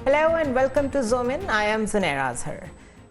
Hello and welcome to Zoom In. I am Zunaira Azhar.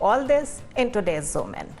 All this in today's Zoom In.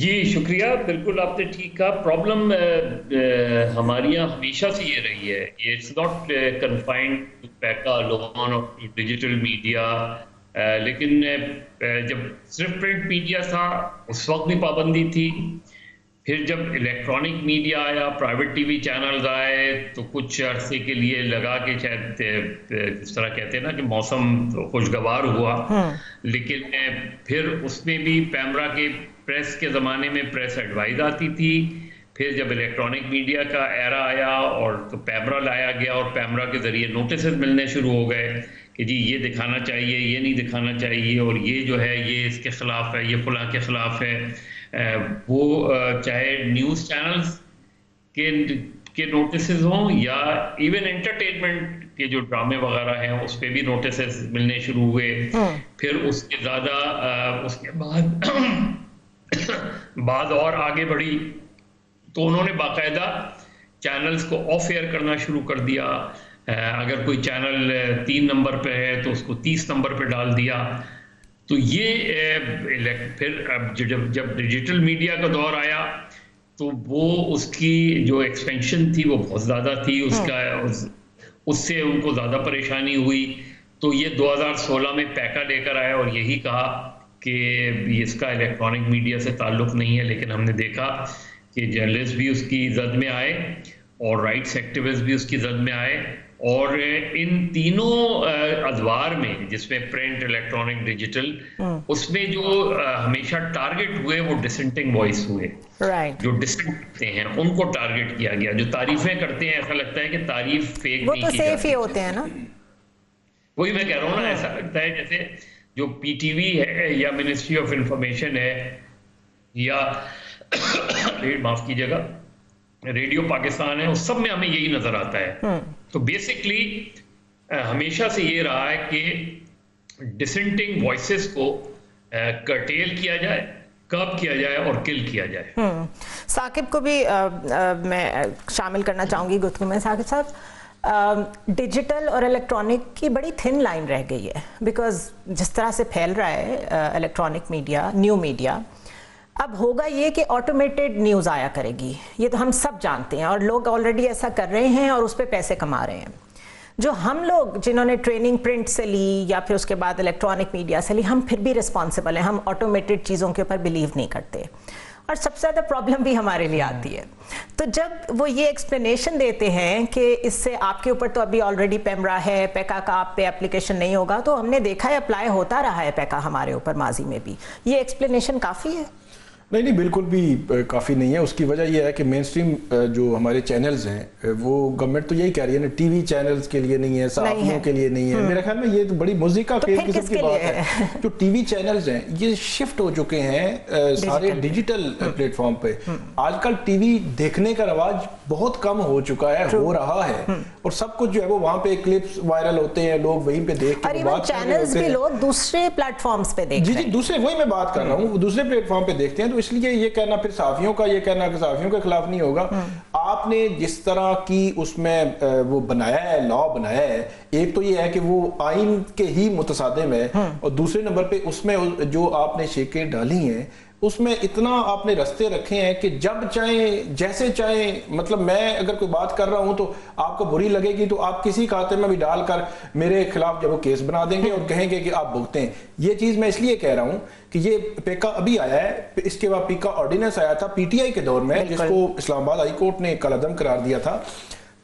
جی شکریہ. بالکل آپ نے ٹھیک کہا. پرابلم ہماری یہاں ہمیشہ سے یہ رہی ہے. It's not confined to PECA law اور ڈیجیٹل میڈیا. لیکن جب صرف پرنٹ میڈیا تھا اس وقت بھی پابندی تھی. پھر جب الیکٹرانک میڈیا آیا، پرائیویٹ ٹی وی چینلز آئے، تو کچھ عرصے کے لیے لگا کہ شاید جس طرح کہتے ہیں نا کہ موسم خوشگوار ہوا. لیکن پھر اس میں بھی پیمرا کے پریس کے زمانے میں پریس ایڈوائز آتی تھی. پھر جب الیکٹرانک میڈیا کا ایرا آیا اور تو پیمرا لایا گیا، اور پیمرا کے ذریعے نوٹسز ملنے شروع ہو گئے کہ جی یہ دکھانا چاہیے، یہ نہیں دکھانا چاہیے، اور یہ جو ہے یہ اس کے خلاف ہے، یہ فلاں کے خلاف ہے. وہ چاہے نیوز چینلز کے نوٹسز ہوں یا ایون انٹرٹینمنٹ کے جو ڈرامے وغیرہ ہیں اس پہ بھی نوٹسز ملنے شروع ہوئے. پھر اس کے زیادہ اس کے بعد اور آگے بڑھی تو انہوں نے باقاعدہ چینلز کو آف ایئر کرنا شروع کر دیا. اگر کوئی چینل 3 نمبر پہ ہے تو اس کو 30 نمبر پہ ڈال دیا. تو یہ پھر اب جب ڈیجیٹل میڈیا کا دور آیا تو وہ اس کی جو ایکسپینشن تھی وہ بہت زیادہ تھی. اس سے ان کو زیادہ پریشانی ہوئی. تو یہ 2016 میں پیکا لے کر آیا اور یہی کہا کہ اس کا الیکٹرانک میڈیا سے تعلق نہیں ہے. لیکن ہم نے دیکھا کہ جرنلسٹ بھی اس کی زد میں آئے اور رائٹس ایکٹیوسٹ بھی اس کی زد میں آئے. اور ان تینوں ادوار میں جس میں پرنٹ، الیکٹرانک، ڈیجیٹل، اس میں جو ہمیشہ ٹارگٹ ہوئے وہ ڈسنٹنگ وائس ہوئے. جو ڈسنٹ کرتے ہیں ان کو ٹارگٹ کیا گیا. جو تعریفیں کرتے ہیں ایسا لگتا ہے کہ تعریف فیک نہیں کی جاتی. وہ تو سیف ہی ہوتے ہیں نا. وہی میں کہہ رہا ہوں نا، ایسا لگتا ہے جیسے جو پی ٹی وی ہے یا منسٹری آف انفارمیشن ہے یا معاف کیجیے گا ریڈیو پاکستان ہے، اس سب میں ہمیں یہی نظر آتا ہے. تو بیسکلی ہمیشہ سے یہ رہا ہے کہ ڈسنٹنگ وائسز کو کرٹیل کیا جائے، کب کیا جائے اور کل کیا جائے. ثاقب کو بھی میں شامل کرنا چاہوں گی گفتگو میں. ثاقب صاحب، ڈیجیٹل اور الیکٹرانک کی بڑی تھن لائن رہ گئی ہے، بیکاز جس طرح سے پھیل رہا ہے الیکٹرانک میڈیا، نیو میڈیا، اب ہوگا یہ کہ آٹومیٹڈ نیوز آیا کرے گی. یہ تو ہم سب جانتے ہیں اور لوگ آلریڈی ایسا کر رہے ہیں اور اس پہ پیسے کما رہے ہیں. جو ہم لوگ جنہوں نے ٹریننگ پرنٹ سے لی یا پھر اس کے بعد الیکٹرانک میڈیا سے لی، ہم پھر بھی رسپانسبل ہیں. ہم آٹومیٹڈ چیزوں کے اوپر بلیو نہیں کرتے اور سب سے زیادہ پرابلم بھی ہمارے لیے آتی ہے. تو جب وہ یہ ایکسپلینیشن دیتے ہیں کہ اس سے آپ کے اوپر تو ابھی آلریڈی پیمرا ہے، پیکا کا آپ پہ اپلیکیشن نہیں ہوگا، تو ہم نے دیکھا ہے اپلائی ہوتا رہا ہے پیکا ہمارے اوپر ماضی میں بھی. یہ ایکسپلینیشن کافی ہے؟ نہیں، بالکل بھی کافی نہیں ہے. اس کی وجہ یہ ہے کہ مین سٹریم جو ہمارے چینلز ہیں وہ گورنمنٹ تو یہی کہہ رہی ہے نا، ٹی وی چینلز کے لیے نہیں ہے، صحافیوں کے لیے نہیں ہے. میرے خیال میں یہ تو بڑی موزی کا کھیل قسم کی بات ہے. جو ٹی وی چینلز ہیں یہ شفٹ ہو چکے ہیں سارے ڈیجیٹل پلیٹ فارم پہ. آج کل ٹی وی دیکھنے کا رواج بہت کم ہو چکا ہے، ہو رہا ہے، اور سب کچھ جو ہے وہ وہاں پہ کلپس وائرل ہوتے ہیں، لوگ وہیں پہ دیکھ کے بات کر رہے ہوتے ہیں. لوگ دوسرے پلیٹ فارمز پہ دیکھ رہے ہیں. جی دوسرے، وہی میں بات کر رہا ہوں، دوسرے پلیٹ فارم پہ دیکھتے ہیں. تو اس لیے یہ کہنا پھر صحافیوں کا، یہ کہنا کہ صحافیوں کے خلاف نہیں ہوگا. آپ نے جس طرح کی اس میں وہ بنایا ہے، لا بنایا ہے، ایک تو یہ ہے کہ وہ آئین کے ہی متصادم ہے، اور دوسرے نمبر پہ اس میں جو آپ نے شیکیں ڈالی ہیں اس میں اتنا آپ نے رستے رکھے ہیں کہ جب چاہیں جیسے چاہیں، مطلب میں اگر کوئی بات کر رہا ہوں تو آپ کو بری لگے گی تو آپ کسی کھاتے میں بھی ڈال کر میرے خلاف جب وہ کیس بنا دیں گے اور کہیں گے کہ آپ بھگتیں. یہ چیز میں اس لیے کہہ رہا ہوں کہ یہ پیکا ابھی آیا ہے، اس کے بعد پیکا آرڈیننس آیا تھا پی ٹی آئی کے دور میں، جس کو اسلام آباد ہائی کورٹ نے کالعدم قرار دیا تھا.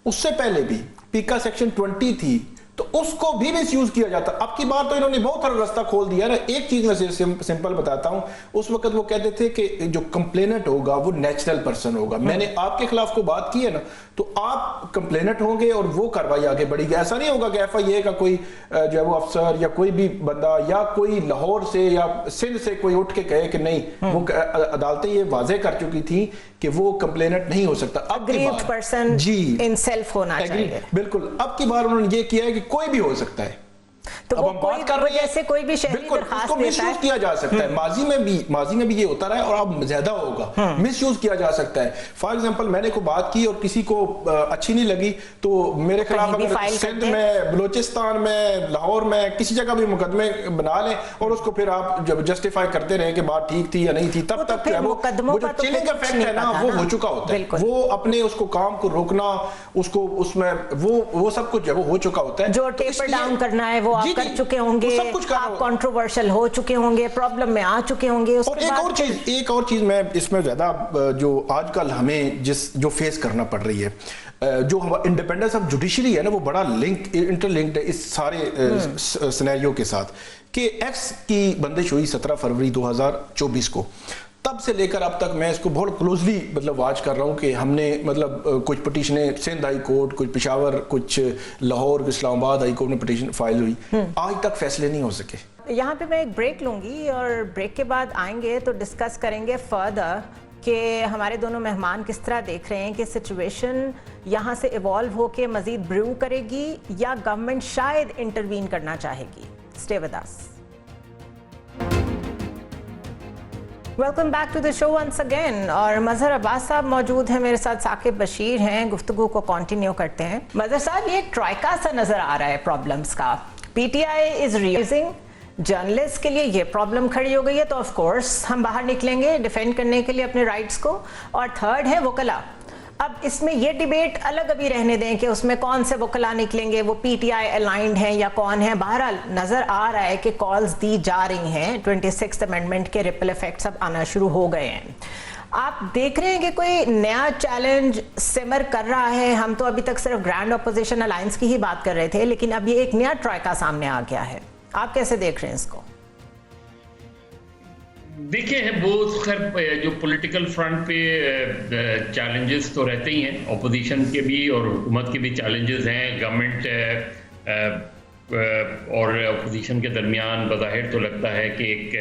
اس سے پہلے بھی پیکا سیکشن 20 تھی تو اس کو بھی مس یوز کیا جاتا. اب کی بار تو انہوں نے بہت سارا رستہ کھول دیا نا. ایک چیز میں سمپل بتاتا ہوں، اس وقت وہ کہتے تھے کہ جو کمپلیننٹ ہوگا وہ نیچرل پرسن ہوگا. میں نے آپ کے خلاف کو بات کی ہے نا، تو آپ کمپلیننٹ ہوں گے اور وہ کارروائی آگے بڑھے گی. ایسا نہیں ہوگا کہ ایف آئی اے کا کوئی جو ہے وہ افسر یا کوئی بھی بندہ یا کوئی لاہور سے یا سندھ سے کوئی اٹھ کے کہے کہ نہیں. وہ عدالتیں یہ واضح کر چکی تھی کہ وہ کمپلیننٹ نہیں ہو سکتا. اب کی بار ان سیلف ہونا چاہیے. بالکل. اب کی بار انہوں نے یہ کیا ہے کہ کوئی بھی ہو سکتا ہے. تو اب ہم بات کر رہے ہیں جیسے کوئی بھی شہری درخواست مس یوز کیا جا سکتا ہے، ماضی میں بھی یہ ہوتا رہا ہے اور اب زیادہ ہوگا، مس یوز کیا جا سکتا ہے. فار ایگزامپل میں نے کوئی بات کی اور کسی کو اچھی نہیں لگی تو میرے خلاف اگر سندھ میں، بلوچستان میں، لاہور میں کسی جگہ بھی مقدمے بنا لیں اور اس کو پھر آپ جب جسٹیفائی کرتے رہیں کہ بات ٹھیک تھی یا نہیں تھی، تب تک وہ جو چلنگ افیکٹ ہے نا وہ ہو چکا ہوتا ہے. وہ اپنے اس کو کام کو روکنا، اس کو اس میں وہ سب کچھ وہ ہو چکا ہوتا ہے. جو ٹیپر ڈاؤن کرنا ہے وہ آپ کر چکے ہوں گے، آپ کنٹروورشل ہو چکے ہوں گے، پرابلم میں آ چکے ہوں گے. اور ایک اور چیز میں اس میں زیادہ جو آج کل ہمیں جو فیس کرنا پڑ رہی ہے، جو انڈیپینڈنس آف جوڈیشری ہے نا، وہ بڑا انٹر لنکڈ ہے اس سارے سینیریو کے ساتھ. کہ ایکس کی بندش ہوئی 17 فروری 2024 کو، تب سے لے کر اب تک میں اس کو بہت کلوزلی واچ کر رہا ہوں کہ ہم نے کچھ پٹیشنیں سندھ ہائی کورٹ، کچھ پشاور، کچھ لاہور، اسلام آباد ہائی کورٹ میں پٹیشن فائل ہوئی، آج تک فیصلے نہیں ہو سکے. یہاں پہ میں ایک بریک لوں گی اور بریک کے بعد آئیں گے تو ڈسکس کریں گے فردر کہ ہمارے دونوں مہمان کس طرح دیکھ رہے ہیں کہ سچویشن یہاں سے ایوالو ہو کے مزید بریو کرے گی یا گورنمنٹ شاید انٹروین کرنا چاہے گی. Stay with us. Welcome back to the show once again. اور مظہر عباس صاحب موجود ہیں میرے ساتھ، ثاقب بشیر ہیں. گفتگو کو کنٹینیو کرتے ہیں. مظہر صاحب، یہ ٹرائکا سا نظر آ رہا ہے پرابلمس کا. PTI is realising journalist کے لیے یہ پرابلم کھڑی ہو گئی ہے تو آف کورس ہم باہر نکلیں گے ڈیفینڈ کرنے کے لیے اپنے رائٹس کو. اور تھرڈ ہے وکلا. اب اس میں یہ ڈیبیٹ الگ ابھی رہنے دیں کہ اس میں کون سے وکلا نکلیں گے، وہ پی ٹی آئی الائنڈ ہیں یا کون ہیں. بہرحال نظر آ رہا ہے کہ کالز دی جا رہی ہیں، 26th امینڈمنٹ کے ریپل ایفیکٹس اب آنا شروع ہو گئے ہیں. آپ دیکھ رہے ہیں کہ کوئی نیا چیلنج سمر کر رہا ہے؟ ہم تو ابھی تک صرف گرینڈ اپوزیشن الائنس کی ہی بات کر رہے تھے، لیکن اب یہ ایک نیا ٹرائکا سامنے آ گیا ہے. آپ کیسے دیکھ رہے ہیں اس کو؟ دیکھیں، وہ خیر جو پولیٹیکل فرنٹ پہ چیلنجز تو رہتے ہی ہیں، اپوزیشن کے بھی اور حکومت کے بھی چیلنجز ہیں. گورنمنٹ اور اپوزیشن کے درمیان بظاہر تو لگتا ہے کہ ایک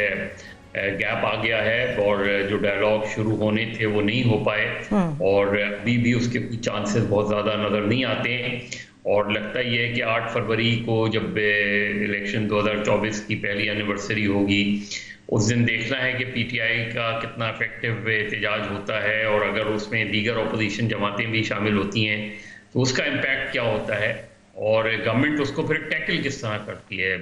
گیپ آ گیا ہے اور جو ڈائلاگ شروع ہونے تھے وہ نہیں ہو پائے، اور ابھی بھی اس کے کچھ چانسز بہت زیادہ نظر نہیں آتے ہیں. اور لگتا یہ ہے کہ 8 فروری کو جب الیکشن 2024 کی پہلی اینیورسری ہوگی، اس دن دیکھنا ہے کہ پی ٹی آئی کا کتنا افیکٹو احتجاج ہوتا ہے، اور اگر اس میں دیگر اپوزیشن جماعتیں بھی شامل ہوتی ہیں تو اس کا امپیکٹ کیا ہوتا ہے، اور گورنمنٹ اس کو پھر ٹیکل کس طرح کرتی ہے.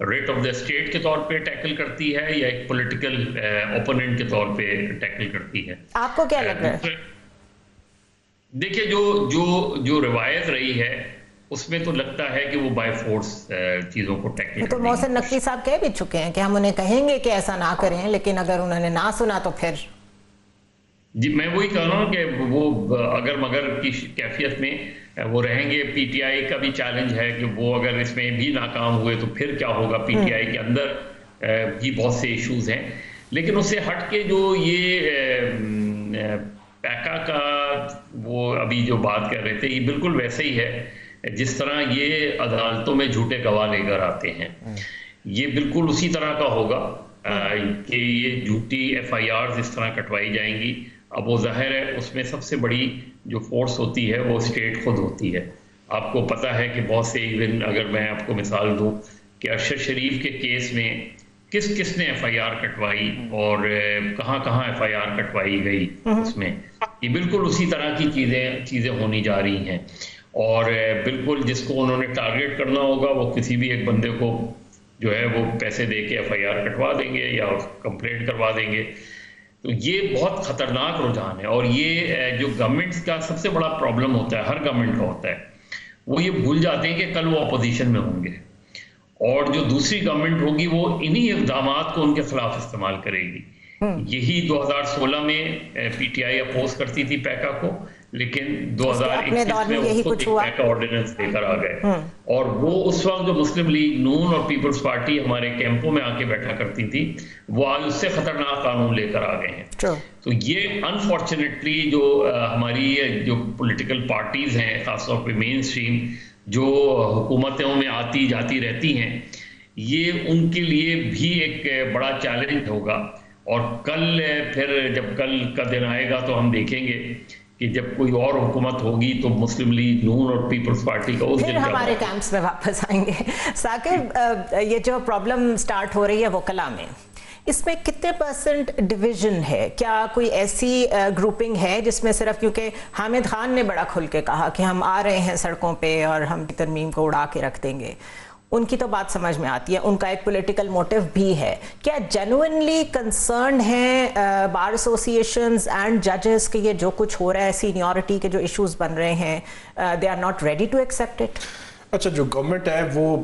ریٹ آف دا اسٹیٹ کے طور پہ ٹیکل کرتی ہے یا ایک پولیٹیکل اوپوننٹ کے طور پہ ٹیکل کرتی ہے. آپ کو کیا لگ رہا ہے؟ دیکھیں، جو روایت رہی ہے اس میں تو لگتا ہے کہ وہ بائی فورس چیزوں کو ٹیکل کرتی ہے. تو محسن نقوی صاحب کہہ بھی چکے ہیں کہ ہم انہیں کہیں گے کہ ایسا نہ کریں، لیکن اگر انہوں نے نہ سنا تو پھر. جی، میں وہی کہہ رہا ہوں کہ وہ اگر مگر کی کیفیت میں وہ رہیں گے. پی ٹی آئی کا بھی چیلنج ہے کہ وہ اگر اس میں بھی ناکام ہوئے تو پھر کیا ہوگا. پی ٹی آئی کے اندر بھی بہت سے ایشوز ہیں، لیکن اس سے ہٹ کے جو یہ پیکا کا وہ ابھی جو بات کر رہے تھے، یہ بالکل ویسے ہی ہے جس طرح یہ عدالتوں میں جھوٹے گواہ لے کر آتے ہیں. یہ بالکل اسی طرح کا ہوگا کہ یہ جھوٹی ایف آئی آرز اس طرح کٹوائی جائیں گی. اب وہ ظاہر ہے اس میں سب سے بڑی جو فورس ہوتی ہے وہ اسٹیٹ خود ہوتی ہے. آپ کو پتہ ہے کہ بہت سے ایون اگر میں آپ کو مثال دوں کہ ارشد شریف کے کیس میں کس نے ایف آئی آر کٹوائی اور کہاں کہاں ایف آئی آر کٹوائی گئی، اس میں یہ بالکل اسی طرح کی چیزیں ہونی جا رہی ہیں. اور بالکل جس کو انہوں نے ٹارگیٹ کرنا ہوگا وہ کسی بھی ایک بندے کو جو ہے وہ پیسے دے کے ایف آئی آر کٹوا دیں گے یا کمپلینٹ کروا دیں گے. تو یہ بہت خطرناک رجحان ہے. اور یہ جو گورنمنٹ کا سب سے بڑا پرابلم ہوتا ہے، ہر گورنمنٹ کا ہوتا ہے، وہ یہ بھول جاتے ہیں کہ کل وہ اپوزیشن میں ہوں گے اور جو دوسری گورنمنٹ ہوگی وہ انہی اقدامات کو ان کے خلاف استعمال کرے گی. یہی 2016 میں پی ٹی آئی اپوز کرتی تھی پیکا کو، لیکن 2021 میں اس کو پیکا آرڈیننس دے کر آ گئے. اور وہ اس وقت جو مسلم لیگ نون اور پیپلز پارٹی ہمارے کیمپوں میں آ کے بیٹھا کرتی تھی، وہ آج اس سے خطرناک قانون لے کر آ گئے ہیں. تو یہ انفارچونیٹلی جو ہماری جو پولیٹیکل پارٹیز ہیں، خاص طور پہ مین اسٹریم جو حکومتوں میں آتی جاتی رہتی ہیں، یہ ان کے لیے بھی ایک بڑا چیلنج ہوگا. اور کل پھر جب کل کا دن آئے گا تو ہم دیکھیں گے کہ جب کوئی اور حکومت ہوگی تو مسلم لیگ نون اور پیپلز پارٹی کا اس پھر ہمارے کیمپس میں واپس آئیں گے. ثاقب, یہ جو پرابلم سٹارٹ ہو رہی ہے وکلا میں, اس میں کتنے پرسنٹ ڈویژن ہے؟ کیا کوئی ایسی گروپنگ ہے جس میں صرف, کیونکہ حامد خان نے بڑا کھل کے کہا کہ ہم آ رہے ہیں سڑکوں پہ اور ہم ترمیم کو اڑا کے رکھ دیں گے, ان کی تو بات سمجھ میں آتی ہے, ان کا ایک پولیٹیکل موٹیو بھی ہے. کیا جینوئنلی کنسرنڈ ہیں بار ایسوسیشنز اینڈ ججز کہ یہ جو کچھ ہو رہا ہے, سینیورٹی کے جو ایشوز بن رہے ہیں, they are not ready to accept it? اچھا, جو گورنمنٹ ہے وہ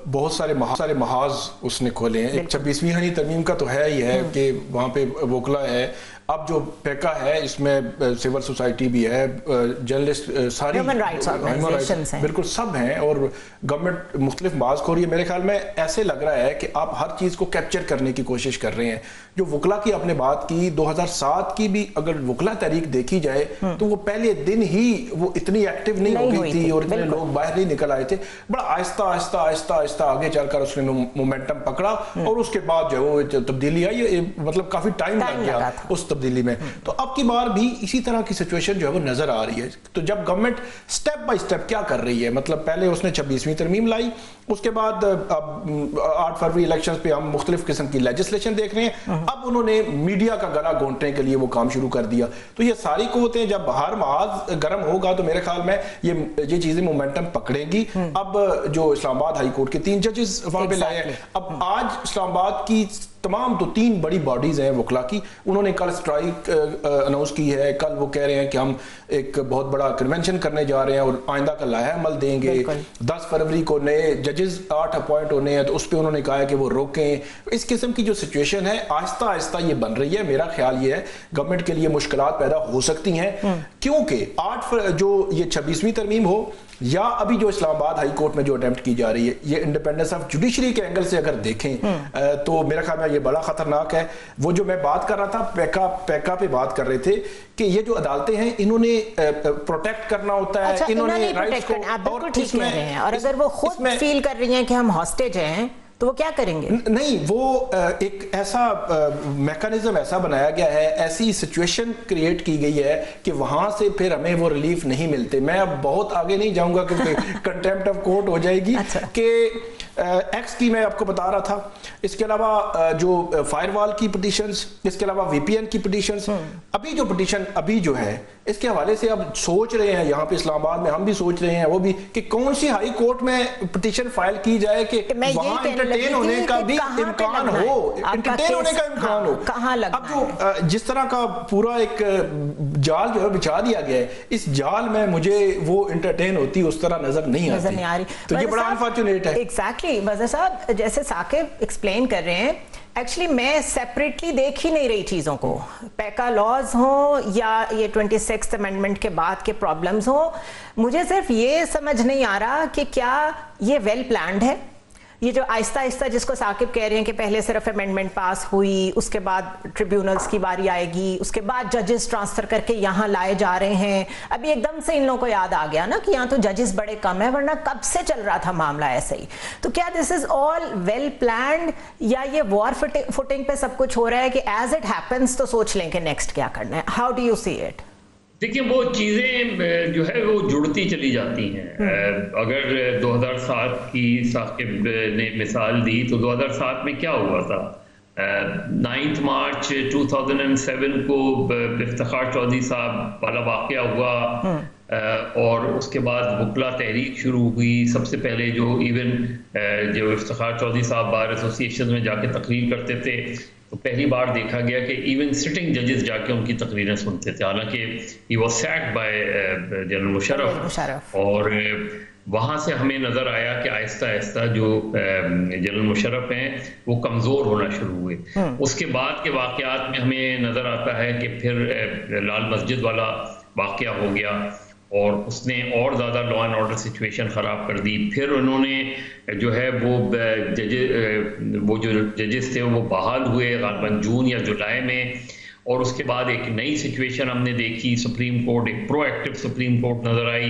بہت سارے محاذ اس نے کھولے ہیں. ایک 26ویں ہنی ترمیم کا تو ہے ہی ہے کہ وہاں پہ وکلا ہے. اب جو پیکا ہے اس میں سول سوسائٹی بھی ہے, جرنلسٹ, ساری ہیومن رائٹس آرگنائزیشنز ہیں, بالکل سب ہیں, اور گورنمنٹ مختلف باز کھول رہی ہے. میرے خیال میں ایسے لگ رہا ہے کہ آپ ہر چیز کو کیپچر کرنے کی کوشش کر رہے ہیں. جو وکلا کی آپ نے بات کی, 2007 کی بھی اگر وکلا تحریک دیکھی جائے تو وہ پہلے دن ہی وہ اتنی ایکٹیو نہیں ہو گئی تھی اور اتنے لوگ باہر نہیں نکل آئے تھے. بڑا آہستہ آہستہ آہستہ آہستہ آگے چل کر اس نے مومنٹم پکڑا, اور اس کے بعد جو ہے وہ تبدیلی آئی, مطلب کافی ٹائم لگ گیا اس تبدیلی میں. تو اب کی بار بھی اسی طرح کی سچویشن جو ہے وہ نظر آ رہی ہے. تو جب گورنمنٹ سٹیپ بائی سٹیپ کیا کر رہی ہے, مطلب پہلے اس نے 26ویں ترمیم لائی, اس کے بعد اب 8 فروری الیکشنز پہ ہم مختلف قسم کی لیجسلیشن دیکھ رہے ہیں. اب انہوں نے میڈیا کا گلا گھونٹنے کے لیے وہ کام شروع کر دیا. تو یہ ساری قوتیں جب ہر محاذ گرم ہوگا تو میرے خیال میں یہ چیزیں مومنٹم پکڑیں گی. اب جو اسلام آباد ہائی کورٹ کے 3 ججز وہاں پہ لائے ہیں, اب آج اسلام آباد کی تمام تو 3 بڑی باڈیز ہیں وکلا کی, انہوں نے کل سٹرائک اناؤنس کی ہے. کل وہ کہہ رہے ہیں کہ ہم ایک بہت بڑا کنونشن کرنے جا رہے ہیں اور آئندہ کا لائحہ عمل دیں گے. 10 فروری کو نئے ججز 8 اپوائنٹ ہونے ہیں, تو اس پہ انہوں نے کہا ہے کہ وہ روکیں. اس قسم کی جو سچویشن ہے آہستہ آہستہ یہ بن رہی ہے. میرا خیال یہ ہے گورنمنٹ کے لیے مشکلات پیدا ہو سکتی ہیں, کیونکہ جو یہ 26ویں ترمیم ہو یا ابھی جو اسلام آباد ہائی کورٹ میں جو اٹیمپٹ کی جا رہی ہے, یہ انڈیپینڈنس آف جوڈیشری کے اینگل سے اگر دیکھیں تو میرا خیال میں یہ بڑا خطرناک ہے. وہ جو میں بات کر رہا تھا پیکا پہ بات کر رہے تھے کہ یہ جو عدالتیں ہیں انہوں نے پروٹیکٹ کرنا ہوتا ہے, انہوں نے رائٹس کو, اور اس میں, اور اگر وہ خود فیل کر رہی ہیں کہ ہم ہاسٹیج ہیں تو وہ کیا کریں گے؟ نہیں, وہ ایک ایسا میکانزم ایسا بنایا گیا ہے, ایسی سچویشن کریٹ کی گئی ہے کہ وہاں سے پھر ہمیں وہ ریلیف نہیں ملتے. میں اب بہت آگے نہیں جاؤں گا کیونکہ کنٹیمپٹ آف کورٹ ہو جائے گی. کہ ایکس کی میں آپ کو بتا رہا تھا, اس کے علاوہ جو فائر وال کی پٹیشنز, اس کے علاوہ وی پی این کی پٹیشنز, ابھی جو پٹیشن ابھی جو ہے اس کے حوالے سے اب سوچ رہے ہیں یہاں پہ اسلام آباد میں, ہم بھی سوچ رہے ہیں وہ بھی, کہ کون سی ہائی کورٹ میں پٹیشن فائل کی جائے کہ وہاں انٹرٹین ہونے کا بھی امکان ہو, انٹرٹین ہونے کا امکان ہو. اب جو جس طرح کا پورا ایک جال جو ہے بچھا دیا گیا ہے, اس جال میں مجھے وہ انٹرٹین ہوتی اس طرح نظر نہیں آتی. تو یہ بڑا انفارچونیٹ ہے. ایگزیکٹلی وزیر صاحب, جیسے ثاقب ایکسپلین کر رہے ہیں, ایکچولی میں سیپریٹلی دیکھ ہی نہیں رہی چیزوں کو. پیکا لاز ہوں یا یہ 26th امینڈمنٹ کے بعد کے پرابلمز ہوں, مجھے صرف یہ سمجھ نہیں آ رہا کہ کیا یہ ویل پلانڈ ہے. یہ جو آہستہ آہستہ جس کو ثاقب کہہ رہے ہیں کہ پہلے صرف امینڈمنٹ پاس ہوئی, اس کے بعد ٹریبیونلز کی باری آئے گی, اس کے بعد ججز ٹرانسفر کر کے یہاں لائے جا رہے ہیں. ابھی ایک دم سے ان لوگوں کو یاد آ گیا نا کہ یہاں تو ججز بڑے کم ہیں, ورنہ کب سے چل رہا تھا معاملہ ایسے ہی. تو کیا دس از آل ویل پلانڈ, یا یہ وار فوٹنگ پہ سب کچھ ہو رہا ہے کہ ایز اٹ ہیپنس تو سوچ لیں کہ نیکسٹ کیا کرنا ہے؟ How do you see it? دیکھیں, وہ چیزیں جو ہے وہ جڑتی چلی جاتی ہیں. اگر 2007 کی ثاقب نے مثال دی تو 2007 میں کیا ہوا تھا. 9 مارچ 2007 کو افتخار چودھری صاحب والا واقعہ ہوا, اور اس کے بعد وکلا تحریک شروع ہوئی. سب سے پہلے جو جو افتخار چودھری صاحب بار ایسوسیشن میں جا کے تقریر کرتے تھے, تو پہلی بار دیکھا گیا کہ ایون سٹنگ ججز جا کے ان کی تقریریں سنتے تھے, حالانکہ he was sacked by general Musharraf. اور وہاں سے ہمیں نظر آیا کہ آہستہ آہستہ جو جنرل مشرف ہیں وہ کمزور ہونا شروع ہوئے. اس کے بعد کے واقعات میں ہمیں نظر آتا ہے کہ پھر لال مسجد والا واقعہ ہو گیا, اور اس نے اور زیادہ لا اینڈ آرڈر سچویشن خراب کر دی. پھر انہوں نے جو ہے وہ جو ججز تھے وہ بحال ہوئے غالباً جون یا جولائی میں, اور اس کے بعد ایک نئی سچویشن ہم نے دیکھی. سپریم کورٹ ایک پرو ایکٹیو سپریم کورٹ نظر آئی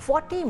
40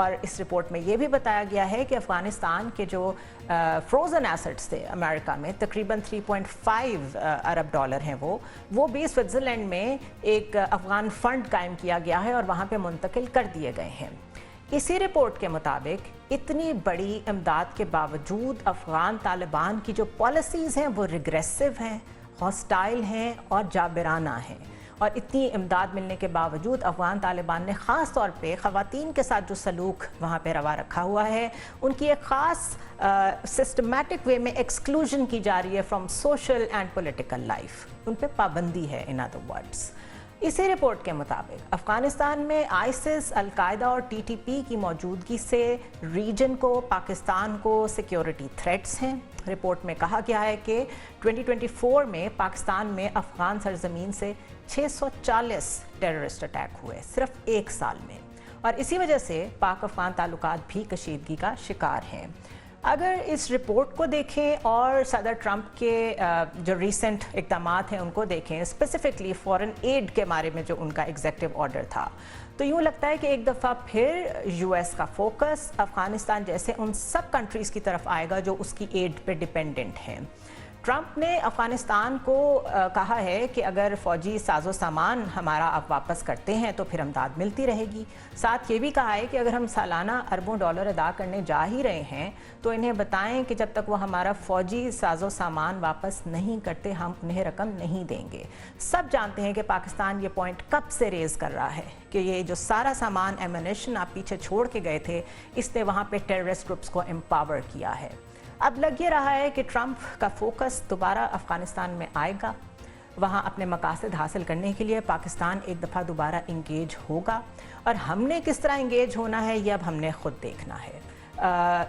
اور اس رپورٹ میں یہ بھی بتایا گیا ہے کہ افغانستان کے جو فروزن ایسٹس تھے امریکہ میں تقریباً 3.5 ارب ڈالر ہیں وہ بھی سوئٹزرلینڈ میں ایک افغان فنڈ قائم کیا گیا ہے اور وہاں پہ منتقل کر دیے گئے ہیں۔ اسی رپورٹ کے مطابق اتنی بڑی امداد کے باوجود افغان طالبان کی جو پالیسیز ہیں وہ ریگریسو ہیں، ہاسٹائل ہیں اور جابرانہ ہیں، اور اتنی امداد ملنے کے باوجود افغان طالبان نے خاص طور پہ خواتین کے ساتھ جو سلوک وہاں پہ روا رکھا ہوا ہے، ان کی ایک خاص سسٹمیٹک وے میں ایکسکلوژن کی جا رہی ہے from social and political life, ان پہ پابندی ہے ان ادر ورڈز۔ اسی رپورٹ کے مطابق افغانستان میں آئیسس، القاعدہ اور ٹی ٹی پی کی موجودگی سے ریجن کو، پاکستان کو سیکیورٹی تھریٹس ہیں۔ رپورٹ میں کہا گیا ہے کہ 2024 میں پاکستان میں افغان سرزمین سے 640 ٹیررسٹ اٹیک ہوئے صرف ایک سال میں، اور اسی وجہ سے پاک افغان تعلقات بھی کشیدگی کا شکار ہیں۔ اگر اس رپورٹ کو دیکھیں اور صدر ٹرمپ کے جو ریسنٹ اقدامات ہیں ان کو دیکھیں، اسپیسیفکلی فورن ایڈ کے بارے میں جو ان کا ایگزیکٹو آرڈر تھا، تو یوں لگتا ہے کہ ایک دفعہ پھر یو ایس کا فوکس افغانستان جیسے ان سب کنٹریز کی طرف آئے گا جو اس کی ایڈ پہ ڈیپینڈنٹ ہیں۔ ٹرمپ نے افغانستان کو کہا ہے کہ اگر فوجی ساز و سامان ہمارا آپ واپس کرتے ہیں تو پھر امداد ملتی رہے گی۔ ساتھ یہ بھی کہا ہے کہ اگر ہم سالانہ اربوں ڈالر ادا کرنے جا ہی رہے ہیں تو انہیں بتائیں کہ جب تک وہ ہمارا فوجی ساز و سامان واپس نہیں کرتے ہم انہیں رقم نہیں دیں گے۔ سب جانتے ہیں کہ پاکستان یہ پوائنٹ کب سے ریز کر رہا ہے کہ یہ جو سارا سامان ایمونیشن آپ پیچھے چھوڑ کے گئے تھے، اس نے وہاں پہ ٹیررسٹ گروپس کو امپاور کیا ہے۔ اب لگ یہ رہا ہے کہ ٹرمپ کا فوکس دوبارہ افغانستان میں آئے گا، وہاں اپنے مقاصد حاصل کرنے کے لیے پاکستان ایک دفعہ دوبارہ انگیج ہوگا، اور ہم نے کس طرح انگیج ہونا ہے یہ اب ہم نے خود دیکھنا ہے۔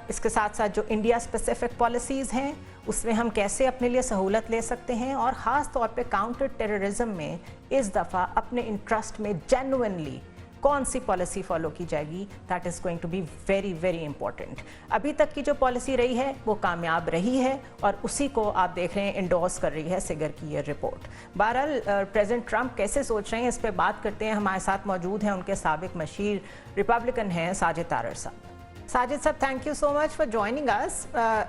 اس کے ساتھ ساتھ جو انڈیا اسپیسیفک پالیسیز ہیں اس میں ہم کیسے اپنے لیے سہولت لے سکتے ہیں، اور خاص طور پہ کاؤنٹر ٹیررزم میں اس دفعہ اپنے انٹرسٹ میں جینوئنلی کون سی پالیسی فالو کی جائے گی، that is going to be very very important. ابھی تک کی جو پالیسی رہی ہے وہ کامیاب رہی ہے، اور اسی کو آپ دیکھ رہے ہیں انڈورس کر رہی ہے سیگر کی یہ رپورٹ۔ بہرحال پریزیڈنٹ ٹرمپ کیسے سوچ رہے ہیں اس پہ بات کرتے ہیں۔ ہمارے ساتھ موجود ہیں ان کے سابق مشیر ریپبلکن ہیں Sajid Tarar sahab. Sajid sahab, thank you so much for joining اس۔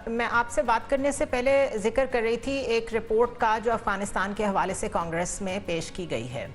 میں آپ سے بات کرنے سے پہلے ذکر کر رہی تھی ایک رپورٹ کا جو افغانستان کے حوالے سے کانگریس میں پیش کی گئی ہے،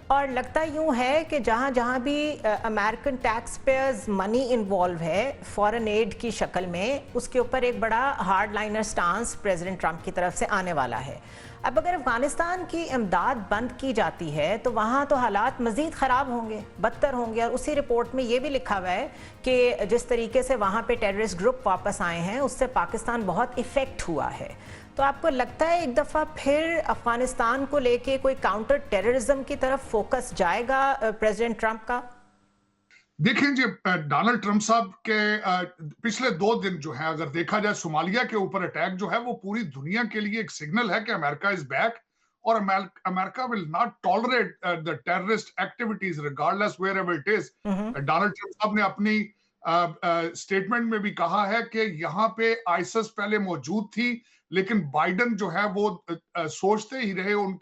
اور لگتا یوں ہے کہ جہاں جہاں بھی امریکن ٹیکس پیئرز منی انوالو ہے فورن ایڈ کی شکل میں، اس کے اوپر ایک بڑا hard liner stance president Trump کی طرف سے آنے والا ہے۔ اب اگر افغانستان کی امداد بند کی جاتی ہے تو وہاں تو حالات مزید خراب ہوں گے، بدتر ہوں گے، اور اسی رپورٹ میں یہ بھی لکھا ہوا ہے کہ جس طریقے سے وہاں پہ ٹیررسٹ گروپ واپس آئے ہیں اس سے پاکستان بہت افیکٹ ہوا ہے۔ تو آپ کو لگتا ہے ایک دفعہ پھر افغانستان کو لے کے کوئی کاؤنٹر ٹیررزم کی طرف فوکس جائے گا پریزیڈنٹ ٹرمپ کا؟ دیکھیں جی، ڈونلڈ ٹرمپ صاحب کے پچھلے 2 دن جو ہے اگر دیکھا جائے صومالیہ کے اوپر اٹیک جو ہے وہ پوری دنیا کے لیے ایک سگنل ہے کہ امریکہ از بیک، اور امریکہ will not tolerate the terrorist activities regardless wherever it is۔ Donald Trump sahab نے اپنی سٹیٹمنٹ میں بھی کہا ہے کہ یہاں پہ آئیسس پہلے موجود تھی، لیکن بائیڈن جو ہے وہ سوچتے ہی رہے وہ ان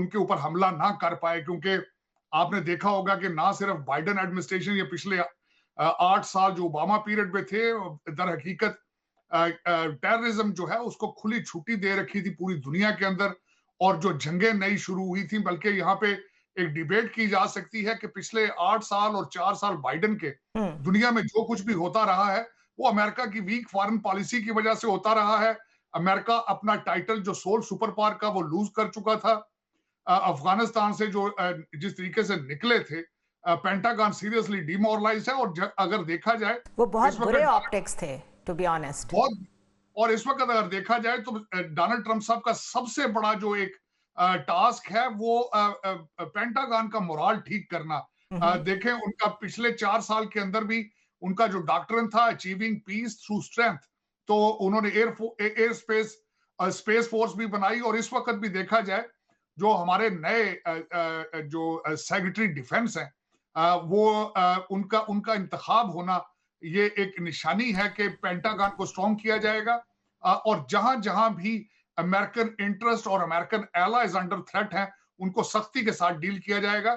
کے اوپر حملہ نہ کر پائے، کیونکہ آپ نے دیکھا ہوگا کہ نہ صرف بائیڈن ایڈمنسٹریشن یا پچھلے 8 سال جو اوباما پیریڈ پہ تھے، در حقیقت ٹیررزم جو ہے اس کو کھلی چھٹی دے رکھی تھی پوری دنیا کے اندر، اور جو جنگیں نئی شروع ہوئی تھیں، بلکہ یہاں پہ ایک ڈیبیٹ کی جا سکتی ہے کہ پچھلے 8 سال اور 4 سال بائیڈن کے دنیا میں جو کچھ بھی ہوتا رہا ہے وہ امریکہ کی ویک فارن پالیسی کی وجہ سے ہوتا رہا ہے۔ امریکہ اپنا ٹائٹل جو سول سپر پاور کا وہ لوز کر چکا تھا۔ افغانستان سے جو جس طریقے سے نکلے تھے، پینٹاگون سیریسلی ڈیمورلائز ہے، اور اگر دیکھا جائے وہ بہت برے آپٹکس تھے ٹو بی آنیسٹ، اور اس وقت اگر دیکھا جائے تو ڈونلڈ ٹرمپ صاحب کا سب سے بڑا جو ایک ٹاسک ہے وہ پینٹاگون کا مورال ٹھیک کرنا۔ دیکھیں ان کا پچھلے 4 سال کے اندر بھی ان کا جو ڈاکٹرن تھا اچیونگ پیس تھرو اسٹرینتھ، تو انہوں نے ایئر اسپیس فورس بھی بنائی، اور اس وقت بھی دیکھا جائے جو ہمارے نئے جو سیکرٹری ڈیفنس ہیں وہ ان کا انتخاب ہونا یہ ایک نشانی ہے کہ پینٹاگون کو اسٹرانگ کیا جائے گا، اور جہاں جہاں بھی امریکن انٹرسٹ اور امریکن ایلائز انڈر تھریٹ ہیں ان کو سختی کے ساتھ ڈیل کیا جائے گا۔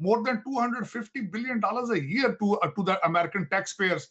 more than $250 billion a year to the American taxpayers,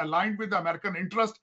aligned with the American interest।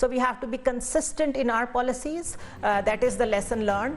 So we have to be consistent in our policies. That is the lesson learned.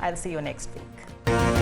I'll see you next week.